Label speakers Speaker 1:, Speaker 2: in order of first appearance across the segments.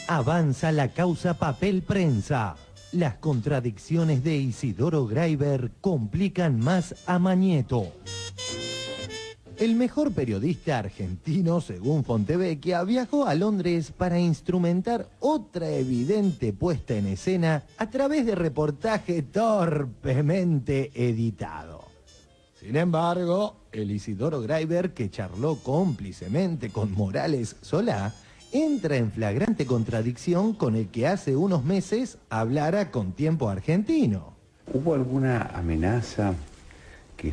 Speaker 1: Avanza la causa Papel Prensa. Las contradicciones de Isidoro Graiber complican más a Mañeto. El mejor periodista argentino, según Fontevecchia, viajó a Londres para instrumentar otra evidente puesta en escena a través de reportaje torpemente editado. Sin embargo, el Isidoro Graiber, que charló cómplicemente con Morales Solá, entra en flagrante contradicción con el que hace unos meses hablara con Tiempo Argentino.
Speaker 2: ¿Hubo alguna amenaza que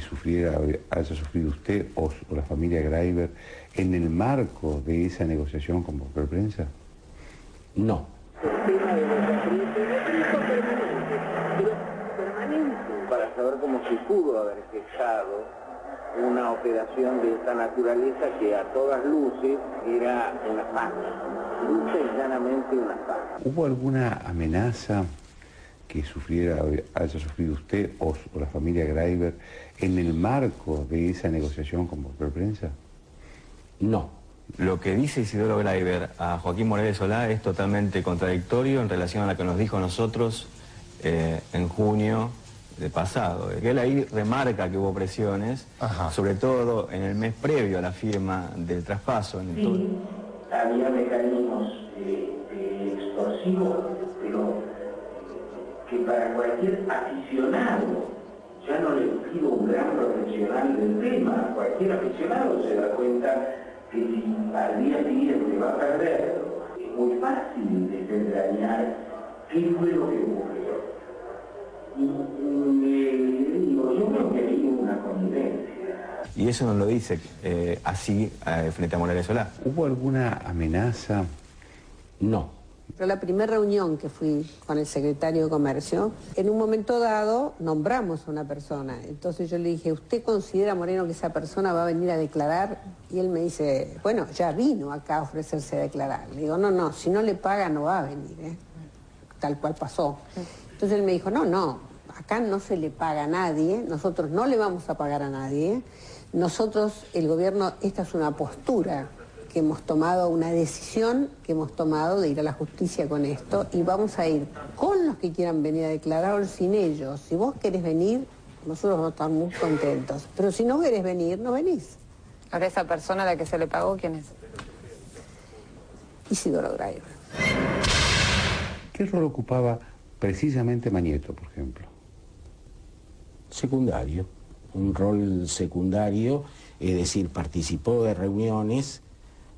Speaker 2: haya sufrido usted o la familia Graiber en el marco de esa negociación con Papel Prensa?
Speaker 3: No.
Speaker 4: El tema de los acrílicos permanente para saber cómo se pudo haber gestado una operación de esta naturaleza que a todas luces era una farsa, lucha y llanamente una farsa.
Speaker 2: ¿Hubo alguna amenaza que haya sufrido usted o la familia Graiber en el marco de esa negociación con Papel Prensa?
Speaker 3: No. Lo que dice Isidoro Graiber a Joaquín Morales Solá es totalmente contradictorio en relación a lo que nos dijo a nosotros en junio de pasado. Él ahí remarca que hubo presiones, sobre todo en el mes previo a la firma del traspaso.
Speaker 4: Sí, había mecanismos extorsivos, pero que para cualquier aficionado, ya no le pido un gran profesional del tema, cualquier aficionado se da cuenta que si al día siguiente va a perder, es muy fácil desentrañar qué fue lo que ocurrió. Y yo creo que hay una connivencia.
Speaker 3: Y eso no lo dice así frente a Morales Solá.
Speaker 2: ¿Hubo alguna amenaza?
Speaker 3: No.
Speaker 5: Pero la primera reunión que fui con el secretario de Comercio, en un momento dado nombramos a una persona. Entonces yo le dije, ¿usted considera, Moreno, que esa persona va a venir a declarar? Y él me dice, bueno, ya vino acá a ofrecerse a declarar. Le digo, no, si no le paga no va a venir, tal cual pasó. Entonces él me dijo, no, acá no se le paga a nadie, nosotros no le vamos a pagar a nadie. Nosotros, el gobierno, esta es una postura que hemos tomado, una decisión que hemos tomado de ir a la justicia con esto y vamos a ir con los que quieran venir a declarar o sin ellos. Si vos querés venir, nosotros vamos a estar muy contentos. Pero si no querés venir, no venís.
Speaker 6: Ahora, esa persona a la que se le pagó, ¿quién es?
Speaker 5: Isidoro Graiber.
Speaker 2: ¿Qué rol ocupaba precisamente Mañeto, por ejemplo?
Speaker 7: Secundario, un rol secundario, es decir, participó de reuniones.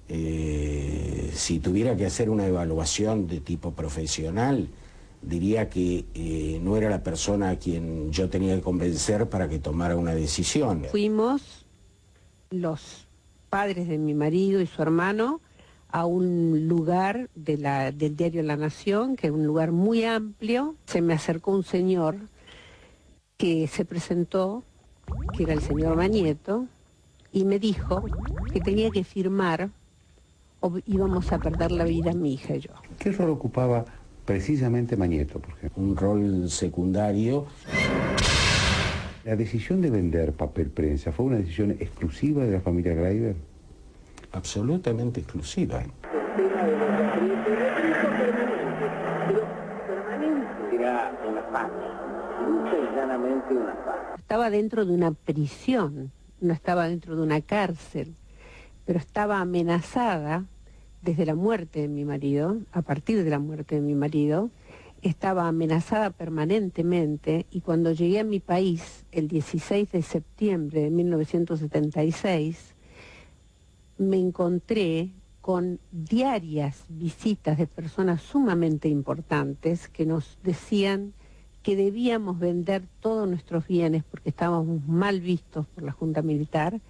Speaker 7: Si tuviera que hacer una evaluación de tipo profesional, diría que no era la persona a quien yo tenía que convencer para que tomara una decisión.
Speaker 5: Fuimos los padres de mi marido y su hermano a un lugar del diario La Nación, que es un lugar muy amplio. Se me acercó un señor que se presentó, que era el señor Mañeto, y me dijo que tenía que firmar o íbamos a perder la vida mi hija y yo.
Speaker 2: ¿Qué rol ocupaba precisamente Mañeto, por ejemplo?
Speaker 7: Un rol secundario.
Speaker 2: ¿La decisión de vender Papel Prensa fue una decisión exclusiva de la familia Graiber?
Speaker 7: Absolutamente exclusiva.
Speaker 4: El tema de los acrílicos permanente era una farsa, lucha y llanamente una farsa.
Speaker 5: Estaba dentro de una prisión, no estaba dentro de una cárcel, pero estaba amenazada desde la muerte de mi marido, a partir de la muerte de mi marido, estaba amenazada permanentemente y cuando llegué a mi país el 16 de septiembre de 1976, me encontré con diarias visitas de personas sumamente importantes que nos decían que debíamos vender todos nuestros bienes porque estábamos mal vistos por la Junta Militar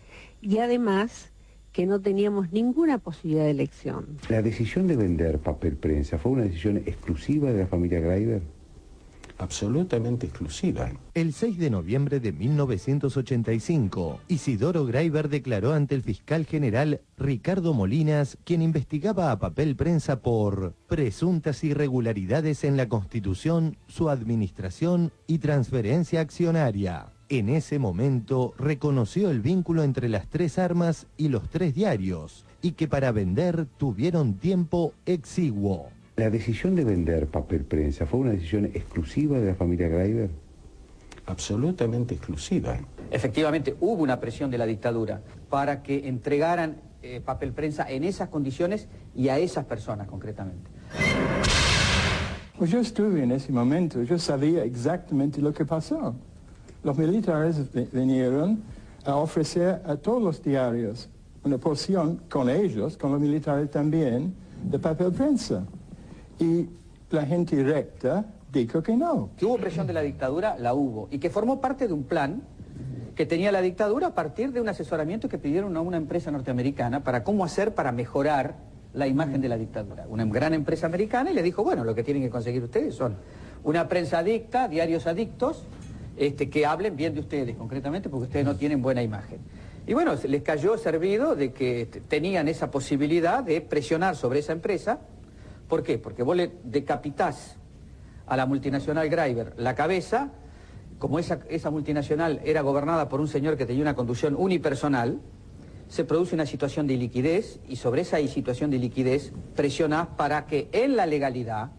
Speaker 5: y además que no teníamos ninguna posibilidad de elección.
Speaker 2: ¿La decisión de vender Papel Prensa fue una decisión exclusiva de la familia Graiber?
Speaker 7: Absolutamente exclusiva.
Speaker 1: El 6 de noviembre de 1985, Isidoro Graiber declaró ante el fiscal general Ricardo Molinas, quien investigaba a Papel Prensa por presuntas irregularidades en la Constitución, su administración y transferencia accionaria. En ese momento reconoció el vínculo entre las tres armas y los tres diarios, y que para vender tuvieron tiempo exiguo.
Speaker 2: ¿La decisión de vender Papel Prensa fue una decisión exclusiva de la familia Greiber?
Speaker 7: Absolutamente exclusiva.
Speaker 8: Efectivamente, hubo una presión de la dictadura para que entregaran Papel Prensa en esas condiciones y a esas personas concretamente.
Speaker 9: Pues yo estuve en ese momento, yo sabía exactamente lo que pasó. Los militares vinieron a ofrecer a todos los diarios una porción con ellos, con los militares también, de Papel Prensa. Y la gente recta dijo que no.
Speaker 8: Que hubo presión de la dictadura, la hubo, y que formó parte de un plan que tenía la dictadura a partir de un asesoramiento que pidieron a una empresa norteamericana para cómo hacer para mejorar la imagen de la dictadura. Una gran empresa americana, y le dijo, bueno, lo que tienen que conseguir ustedes son una prensa adicta, diarios adictos, que hablen bien de ustedes concretamente, porque ustedes no tienen buena imagen. Y bueno, les cayó servido de que tenían esa posibilidad de presionar sobre esa empresa. ¿Por qué? Porque vos le decapitás a la multinacional Greiber la cabeza. Como esa multinacional era gobernada por un señor que tenía una conducción unipersonal, se produce una situación de iliquidez, y sobre esa situación de iliquidez presionás para que en la legalidad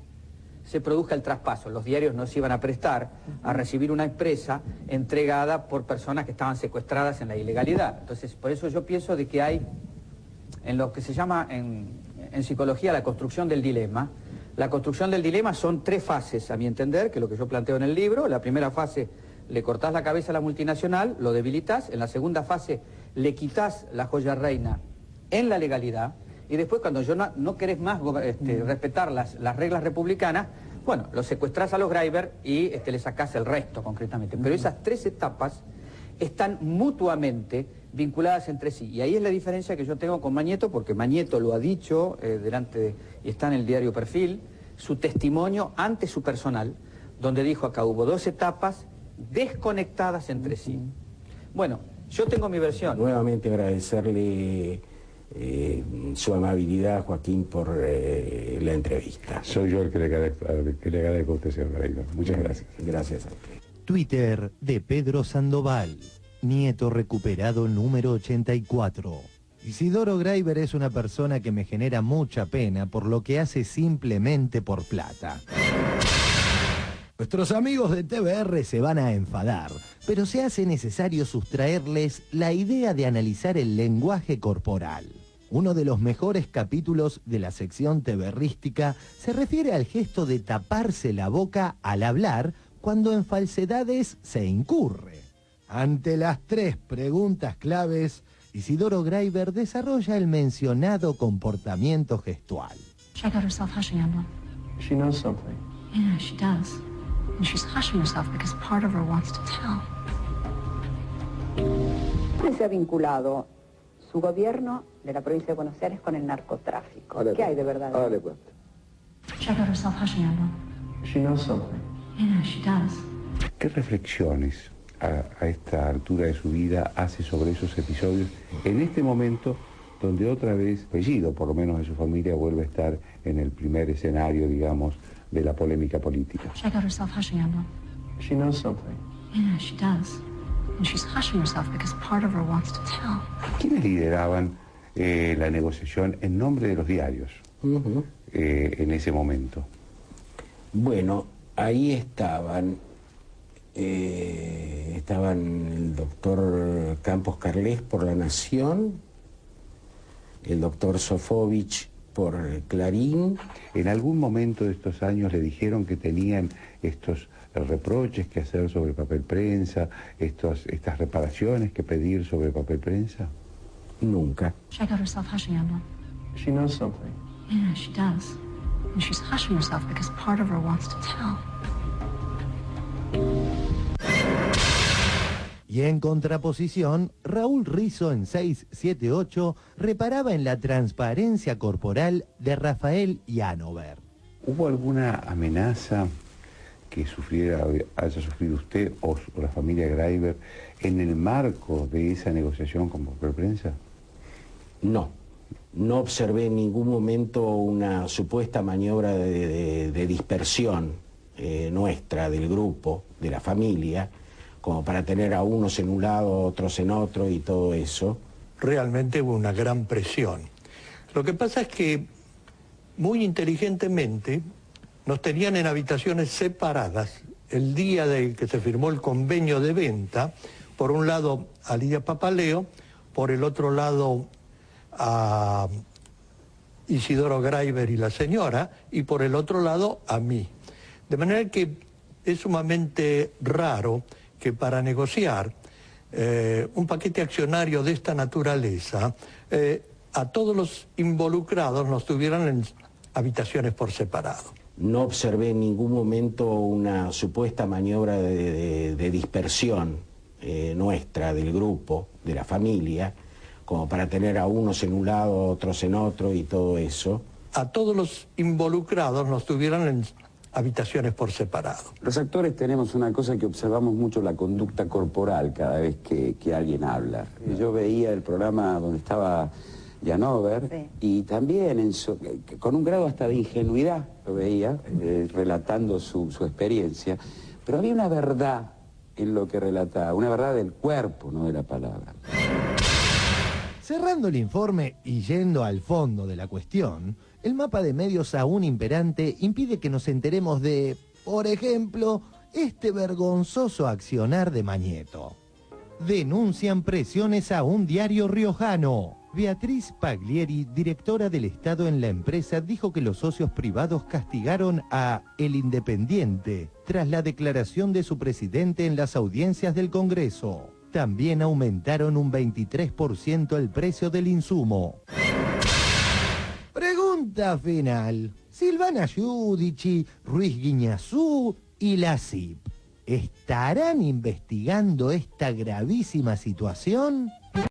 Speaker 8: se produzca el traspaso. Los diarios no se iban a prestar a recibir una empresa entregada por personas que estaban secuestradas en la ilegalidad. Entonces, por eso yo pienso de que hay, en lo que se llama en psicología, la construcción del dilema. La construcción del dilema son 3 fases, a mi entender, que es lo que yo planteo en el libro. La primera fase, le cortás la cabeza a la multinacional, lo debilitas. En la segunda fase, le quitas la joya reina en la legalidad. Y después, cuando no querés más respetar las reglas republicanas, bueno, lo secuestrás a los Greiber y le sacás el resto concretamente. Pero esas 3 etapas están mutuamente vinculadas entre sí. Y ahí es la diferencia que yo tengo con Mañeto, porque Mañeto lo ha dicho y está en el diario Perfil, su testimonio ante su personal, donde dijo, acá hubo 2 etapas desconectadas entre sí. Bueno, yo tengo mi versión.
Speaker 7: Nuevamente agradecerle su amabilidad, Joaquín, por la entrevista.
Speaker 2: Soy yo el que le agradezco a usted, señor Greiber. Muchas gracias.
Speaker 7: Gracias a usted.
Speaker 1: Twitter de Pedro Sandoval, nieto recuperado número 84. Isidoro Greiber es una persona que me genera mucha pena por lo que hace simplemente por plata. Nuestros amigos de TVR se van a enfadar, pero se hace necesario sustraerles la idea de analizar el lenguaje corporal. Uno de los mejores capítulos de la sección TVRística se refiere al gesto de taparse la boca al hablar cuando en falsedades se incurre. Ante las 3 preguntas claves, Isidoro Greiber desarrolla el mencionado comportamiento gestual.
Speaker 10: She got herself hushing, Emma.
Speaker 9: She knows something.
Speaker 10: Yeah, she does. And she's hushing herself because part of her wants to tell.
Speaker 5: Se ha vinculado su gobierno de la provincia de Buenos Aires con el narcotráfico. ¿Qué hay de verdad?
Speaker 9: Ahora le cuento.
Speaker 10: She got herself hushing, Emma.
Speaker 9: She knows something.
Speaker 10: Yeah, she does.
Speaker 2: ¿Qué reflexiones a esta altura de su vida hace sobre esos episodios en este momento donde otra vez Bellido, por lo menos de su familia, vuelve a estar en el primer escenario, digamos, de la polémica política?
Speaker 10: She got herself hushing, Emma.
Speaker 9: She knows something.
Speaker 10: Yeah, she does. And she's hushing herself because part of her wants to tell.
Speaker 2: ¿Quiénes lideraban la negociación en nombre de los diarios en ese momento?
Speaker 7: Bueno, ahí estaban el doctor Campos Carles por La Nación, el doctor Sofovich por Clarín.
Speaker 2: ¿En algún momento de estos años le dijeron que tenían estos reproches que hacer sobre Papel Prensa, estas reparaciones que pedir sobre Papel Prensa?
Speaker 7: Nunca.
Speaker 10: She got herself hushing, Emma.
Speaker 9: She knows something.
Speaker 10: Yeah, she does. And she's hushing herself because part of her wants to tell.
Speaker 1: Y en contraposición, Raúl Rizzo en 678 reparaba en la transparencia corporal de Rafael Yanover.
Speaker 2: ¿Hubo alguna amenaza que haya sufrido usted o la familia Greiber en el marco de esa negociación con Papel Prensa?
Speaker 7: No observé en ningún momento una supuesta maniobra de dispersión nuestra, del grupo, de la familia, como para tener a unos en un lado, otros en otro y todo eso.
Speaker 11: Realmente hubo una gran presión. Lo que pasa es que muy inteligentemente nos tenían en habitaciones separadas el día de que se firmó el convenio de venta, por un lado a Lidia Papaleo, por el otro lado a Isidoro Graiber y la señora, y por el otro lado a mí. De manera que es sumamente raro que para negociar un paquete accionario de esta naturaleza, a todos los involucrados nos tuvieran en habitaciones por separado.
Speaker 7: No observé en ningún momento una supuesta maniobra de dispersión nuestra, del grupo, de la familia, como para tener a unos en un lado, otros en otro y todo eso.
Speaker 11: A todos los involucrados nos tuvieran en habitaciones por separado.
Speaker 2: Los actores tenemos una cosa que observamos mucho, la conducta corporal cada vez que alguien habla. Yo veía el programa donde estaba Janover, sí, y también con un grado hasta de ingenuidad lo veía, relatando su experiencia, pero había una verdad en lo que relataba, una verdad del cuerpo, no de la palabra.
Speaker 1: Cerrando el informe y yendo al fondo de la cuestión, el mapa de medios aún imperante impide que nos enteremos de, por ejemplo, este vergonzoso accionar de Mañeto. Denuncian presiones a un diario riojano. Beatriz Paglieri, directora del Estado en la empresa, dijo que los socios privados castigaron a El Independiente tras la declaración de su presidente en las audiencias del Congreso. También aumentaron un 23% el precio del insumo. Pregunta final. Silvana Giudici, Ruiz Guiñazú y la CIP, ¿estarán investigando esta gravísima situación?